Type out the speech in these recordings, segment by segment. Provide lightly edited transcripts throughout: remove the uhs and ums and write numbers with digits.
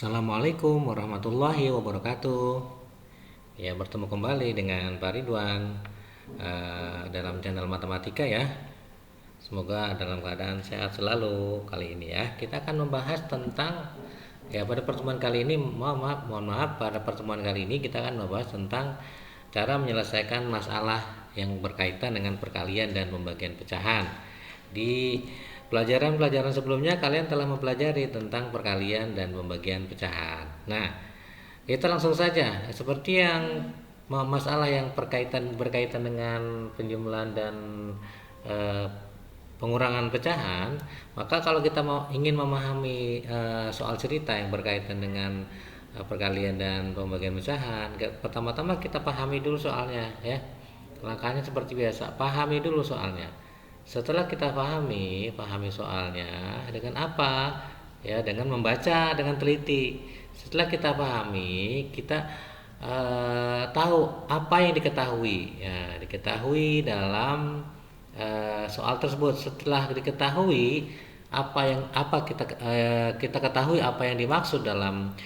Assalamualaikum warahmatullahi wabarakatuh. Ya, bertemu kembali dengan Pak Ridwan dalam channel matematika ya. Semoga dalam keadaan sehat selalu. Kali ini ya, kita akan membahas tentang pada pertemuan kali ini, mohon maaf, pada pertemuan kali ini kita akan membahas tentang cara menyelesaikan masalah yang berkaitan dengan perkalian dan pembagian pecahan. Di pelajaran-pelajaran sebelumnya kalian telah mempelajari tentang perkalian dan pembagian pecahan. Nah, kita langsung saja seperti yang masalah yang berkaitan dengan penjumlahan dan eh, pengurangan pecahan. Maka kalau kita ingin memahami soal cerita yang berkaitan dengan perkalian dan pembagian pecahan, pertama-tama kita pahami dulu soalnya ya. Langkahnya seperti biasa, pahami dulu soalnya. Setelah kita pahami soalnya dengan apa? Ya, dengan membaca dengan teliti. Setelah kita pahami, kita tahu apa yang diketahui. Ya, diketahui dalam soal tersebut. Setelah diketahui apa kita ketahui apa yang dimaksud dalam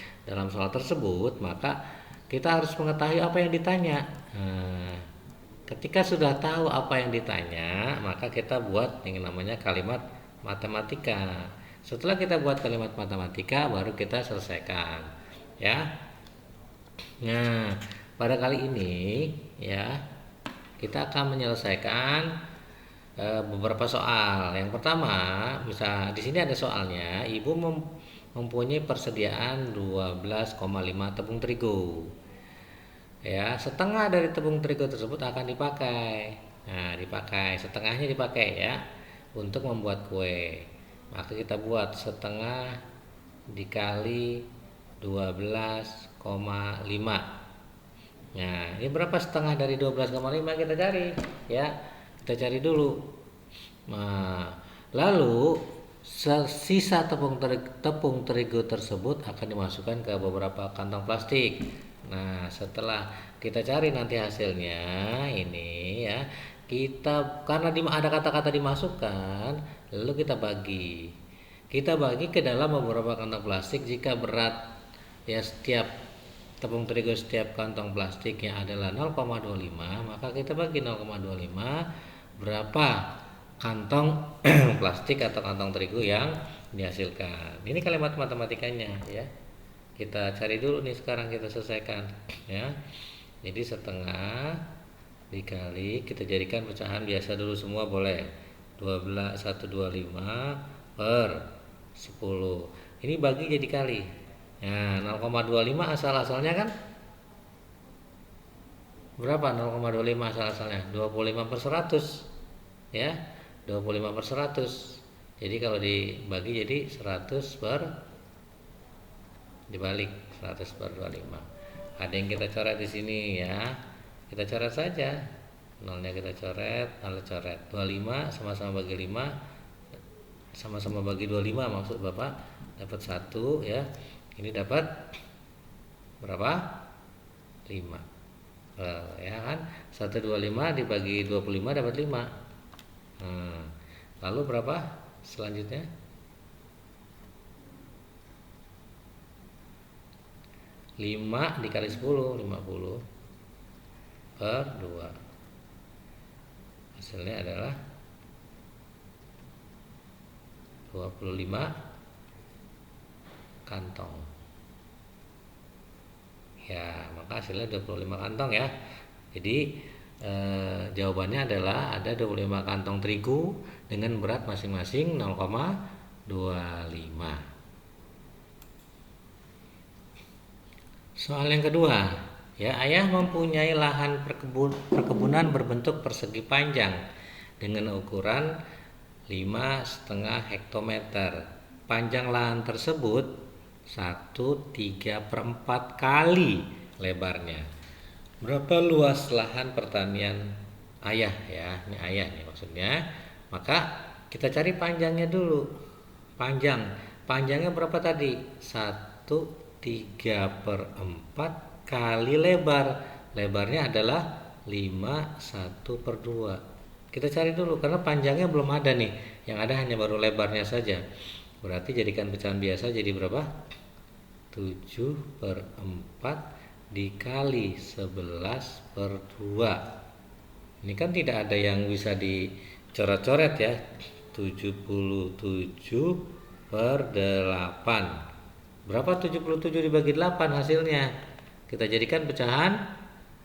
soal tersebut, maka kita harus mengetahui apa yang ditanya. Ketika sudah tahu apa yang ditanya, maka kita buat yang namanya kalimat matematika. Setelah kita buat kalimat matematika, baru kita selesaikan. Ya. Nah, pada kali ini ya, kita akan menyelesaikan beberapa soal. Yang pertama, bisa di sini ada soalnya, Ibu mempunyai persediaan 12,5 tepung terigu. Ya, setengah dari tepung terigu tersebut akan dipakai. Nah, setengahnya dipakai ya untuk membuat kue. Maka kita buat setengah dikali 12,5. Nah, ini berapa setengah dari 12,5 kita cari ya. Kita cari dulu. Nah, lalu sisa tepung terigu tersebut akan dimasukkan ke beberapa kantong plastik. Nah, setelah kita cari nanti hasilnya ini ya, karena ada kata-kata dimasukkan, lalu kita bagi ke dalam beberapa kantong plastik. Jika berat ya setiap tepung terigu setiap kantong plastiknya adalah 0,25, maka kita bagi 0,25 berapa kantong plastik atau kantong terigu yang dihasilkan. Ini kalimat matematikanya ya. Kita cari dulu nih, sekarang kita selesaikan ya. Jadi setengah dikali, kita jadikan pecahan biasa dulu semua boleh. 125 per 10. Ini bagi jadi kali. Nah, 0,25 asal-asalnya kan berapa? 0,25 asal-asalnya 25 per 100 ya. 25 per 100. Jadi kalau dibagi jadi 100 per dibalik 100 per 25. Ada yang kita coret di sini ya. Kita coret saja. Nolnya kita coret, nol coret. 25 sama-sama bagi 5. Sama-sama bagi 25 maksud Bapak dapat 1 ya. Ini dapat berapa? 5. Ya kan? 125 dibagi 25 dapat 5. Lalu berapa selanjutnya? 5 dikali 10, 50 per 2. Hasilnya adalah 25 kantong. Ya, maka hasilnya 25 kantong ya. Jadi jawabannya adalah ada 25 kantong terigu dengan berat masing-masing 0,25. Soal yang kedua, ya, ayah mempunyai lahan perkebunan berbentuk persegi panjang dengan ukuran 5,5 hektometer. Panjang lahan tersebut 1/3/4 kali lebarnya. Berapa luas lahan pertanian ayah ya? Ini ayah nih maksudnya. Maka kita cari panjangnya dulu. Panjangnya berapa tadi? 1/3/4 kali lebar. Lebarnya adalah 5/1/2. Kita cari dulu karena panjangnya belum ada nih. Yang ada hanya baru lebarnya saja. Berarti jadikan pecahan biasa jadi berapa? 7/4 dikali 11/2. Ini kan tidak ada yang bisa dicoret-coret ya. 77/8. Berapa 77 dibagi 8 hasilnya? Kita jadikan pecahan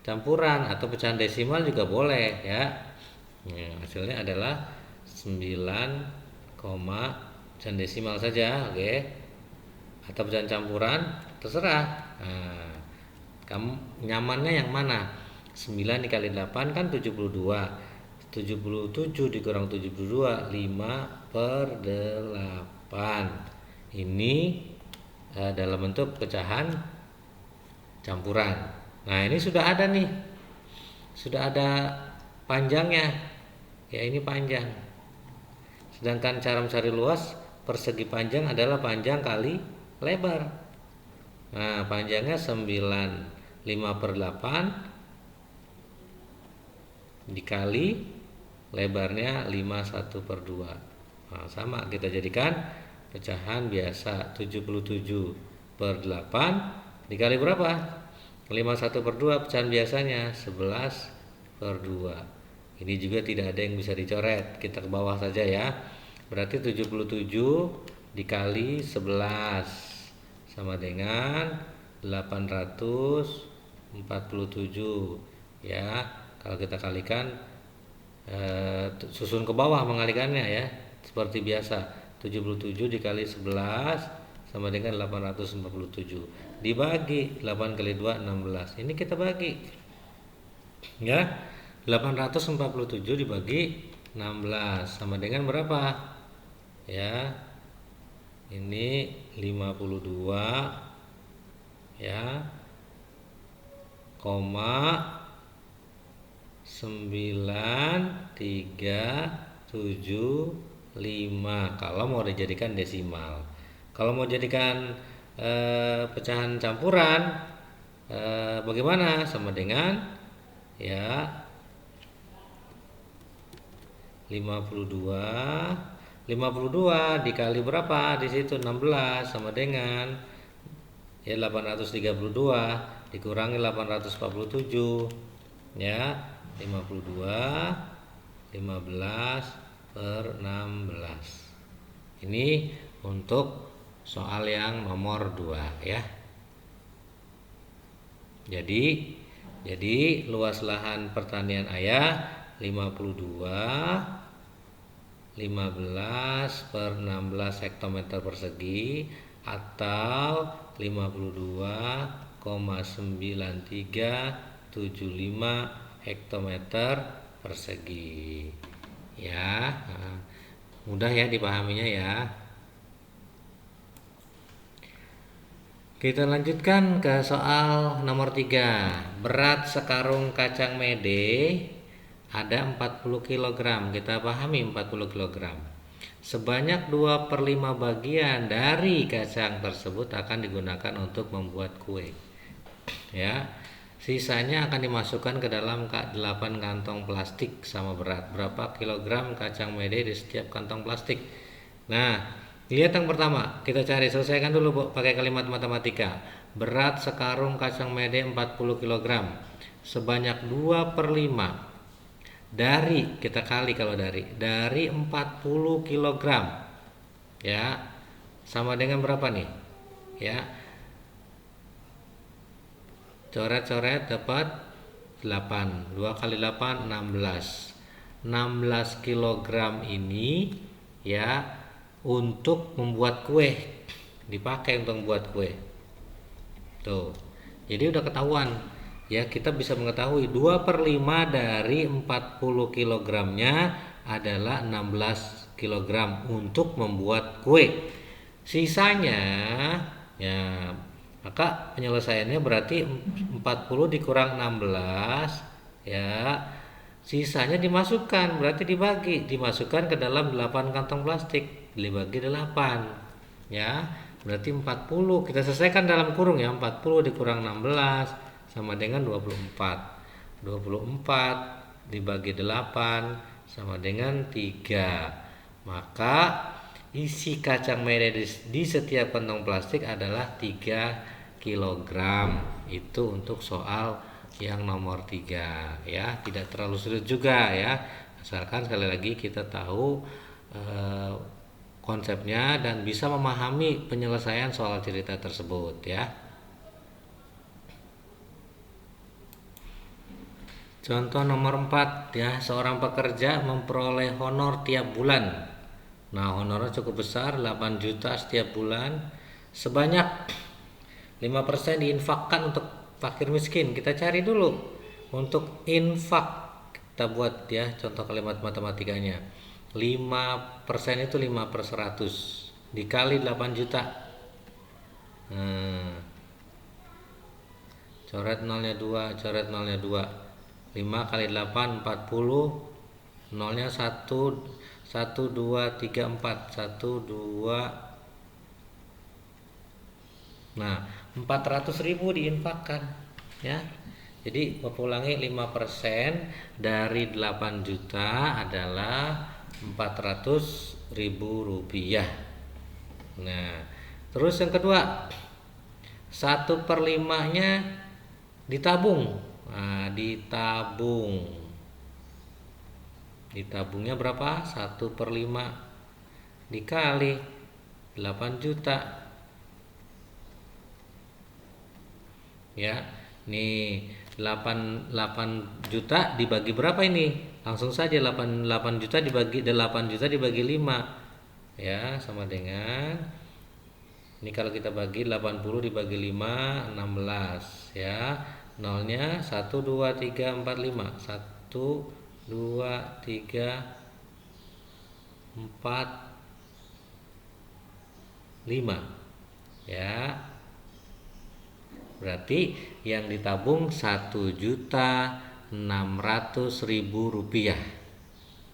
campuran atau pecahan desimal juga boleh ya. Hasilnya adalah 9, pecahan desimal saja, oke. Atau pecahan campuran, terserah. Nah, kamu nyamannya yang mana? 9 dikali 8 kan 72. 77 dikurang 72, 5/8. Ini dalam bentuk pecahan campuran. Nah, ini sudah ada nih. Sudah ada panjangnya. Ya, ini panjang. Sedangkan cara mencari luas, persegi panjang adalah panjang kali lebar. Nah, panjangnya 9, 5/8 dikali lebarnya 5, 1/2. Nah, sama kita jadikan pecahan biasa 77/8 dikali berapa? 5, 1/2 pecahan biasanya 11/2. Ini juga tidak ada yang bisa dicoret. Kita ke bawah saja ya. Berarti 77 dikali 11 sama dengan 847 ya. Kalau kita kalikan susun ke bawah mengalikannya ya. Seperti biasa, 77 dikali 11 sama dengan 847. Dibagi 8 kali 2 16. Ini kita bagi. Ya. 847 dibagi 16 sama dengan berapa? Ya. Ini 52 ya. 9,375 kalau mau dijadikan desimal. Kalau mau jadikan pecahan campuran bagaimana? Sama dengan ya 52 dikali berapa? Di situ 16 sama dengan ya 832 dikurangi 847 ya 52 15/16. Ini untuk soal yang nomor 2 ya. Jadi luas lahan pertanian ayah 15/16 hektometer persegi atau 52,9375 hektometer persegi ya. Mudah ya dipahaminya ya. Kita lanjutkan ke soal nomor 3. Berat sekarung kacang mede ada 40 kg. Kita pahami 40 kg. Sebanyak 2/5 bagian dari kacang tersebut akan digunakan untuk membuat kue. Ya. Sisanya akan dimasukkan ke dalam 8 kantong plastik sama berat. Berapa kilogram kacang mede di setiap kantong plastik? Nah, lihat yang pertama. Kita cari, selesaikan dulu Bu, pakai kalimat matematika. Berat sekarung kacang mede 40 kg. Sebanyak 2/5 dari, kita kali kalau dari 40 kg ya, sama dengan berapa nih ya, coret-coret dapat 8, 2 kali 8 16 kg ini ya untuk membuat kue, dipakai untuk membuat kue tuh. Jadi udah ketahuan ya, kita bisa mengetahui 2/5 dari 40 kg-nya adalah 16 kg untuk membuat kue. Sisanya ya, maka penyelesaiannya berarti 40 dikurang 16 ya. Sisanya dimasukkan, berarti dimasukkan ke dalam 8 kantong plastik, dibagi 8 ya. Berarti 40 kita selesaikan dalam kurung ya, 40 dikurang 16 sama dengan 24. 24 dibagi 8 sama dengan 3. Maka isi kacang merah di setiap kantong plastik adalah 3 kilogram. Itu untuk soal yang nomor 3 ya, tidak terlalu sulit juga ya. Asalkan sekali lagi kita tahu konsepnya dan bisa memahami penyelesaian soal cerita tersebut ya. Contoh nomor 4 ya, seorang pekerja memperoleh honor tiap bulan. Nah, honornya cukup besar, 8 juta setiap bulan. Sebanyak 5% diinfakkan untuk fakir miskin. Kita cari dulu untuk infak. Kita buat ya contoh kalimat matematikanya. 5% itu 5/100 dikali 8 juta. Nah, coret nolnya 2, coret nolnya 2. 5 kali 8 40, nolnya 1 1 2 3 4 1 2. Nah, 400.000 diinfakkan ya. Jadi Bapak ulangi, 5% dari 8 juta adalah 400.000 rupiah. Nah, terus yang kedua, 1/5-nya ditabung. Nah, ditabungnya berapa? 1/5 dikali 8 juta ya. Nih 8 juta dibagi berapa ini? Langsung saja 8 juta dibagi 5 ya, sama dengan ini kalau kita bagi 80 dibagi 5 16 ya. Nolnya 1 2 3 4 5 1 2 3 4 5 ya. Berarti yang ditabung 1.600.000 rupiah.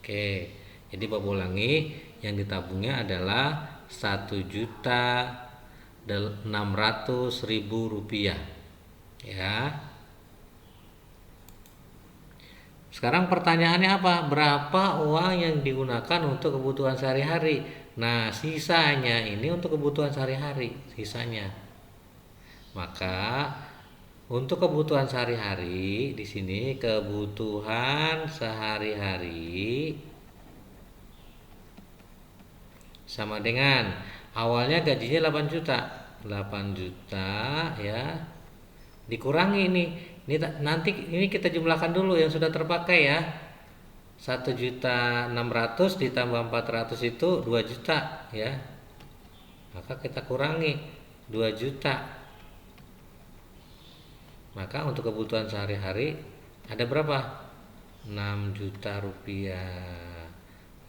Oke, jadi Bapak ulangi, yang ditabungnya adalah 1.600.000 rupiah ya. Sekarang pertanyaannya apa? Berapa uang yang digunakan untuk kebutuhan sehari-hari? Nah, sisanya ini untuk kebutuhan sehari-hari, sisanya. Maka untuk kebutuhan sehari-hari di sini kebutuhan sehari-hari sama dengan awalnya gajinya 8 juta. 8 juta ya. Dikurangi nih. Nanti ini kita jumlahkan dulu yang sudah terpakai ya. 1.600.000 ditambah 400 itu 2 juta ya. Maka kita kurangi 2 juta. Maka untuk kebutuhan sehari-hari ada berapa? 6 juta rupiah.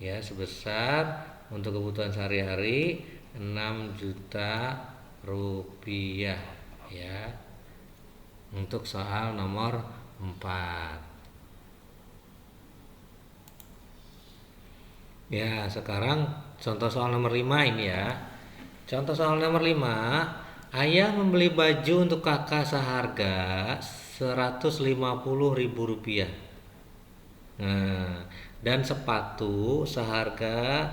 Ya, sebesar untuk kebutuhan sehari-hari 6 juta rupiah ya. Untuk soal nomor 4. Ya, sekarang contoh soal nomor 5 ini ya. Contoh soal nomor 5, ayah membeli baju untuk kakak seharga 150.000 rupiah. Nah, dan sepatu seharga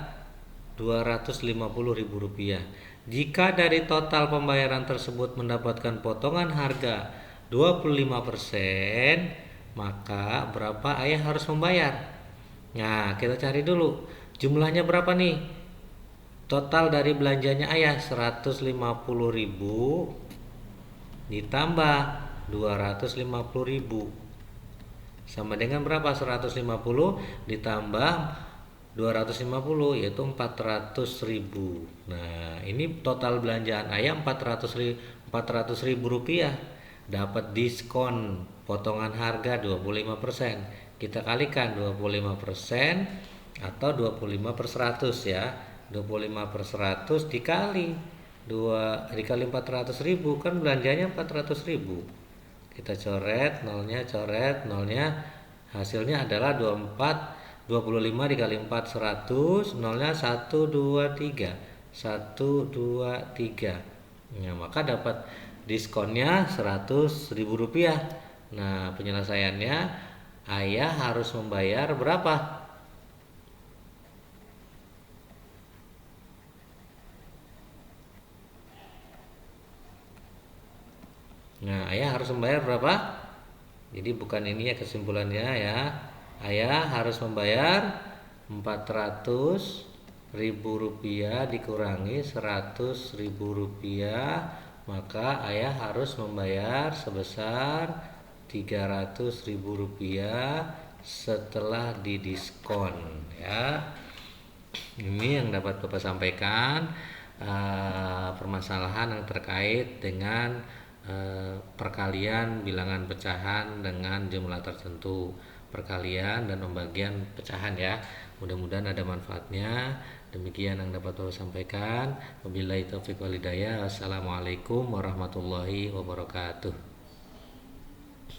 250.000 rupiah. Jika dari total pembayaran tersebut mendapatkan potongan harga 25%, maka berapa ayah harus membayar? Nah, kita cari dulu jumlahnya berapa nih? Total dari belanjanya ayah 150.000 ditambah 250.000 sama dengan berapa? 150 ditambah 250 yaitu 400.000. Nah, ini total belanjaan ayah 400.000 rupiah. Dapat diskon potongan harga 25%. Kita kalikan 25% atau 25/100 ya. 25/100 dikali 400.000 kan belanjanya 400.000. Kita coret nolnya, hasilnya adalah 25 dikali 4 100, nolnya 1 2 3. Nah, maka dapat diskonnya 100.000 rupiah. Nah, penyelesaiannya ayah harus membayar berapa? Nah, ayah harus membayar berapa? Jadi bukan ini ya kesimpulannya ya. Ayah harus membayar 400.000 rupiah dikurangi 100.000 rupiah, maka ayah harus membayar sebesar 300.000 rupiah setelah didiskon ya. Ini yang dapat Bapak sampaikan, permasalahan yang terkait dengan perkalian bilangan pecahan dengan jumlah tertentu, perkalian dan pembagian pecahan ya. Mudah-mudahan ada manfaatnya. Demikian yang dapat Bapak sampaikan. Wabillahi taufiq wal hidayah. Wassalamualaikum warahmatullahi wabarakatuh.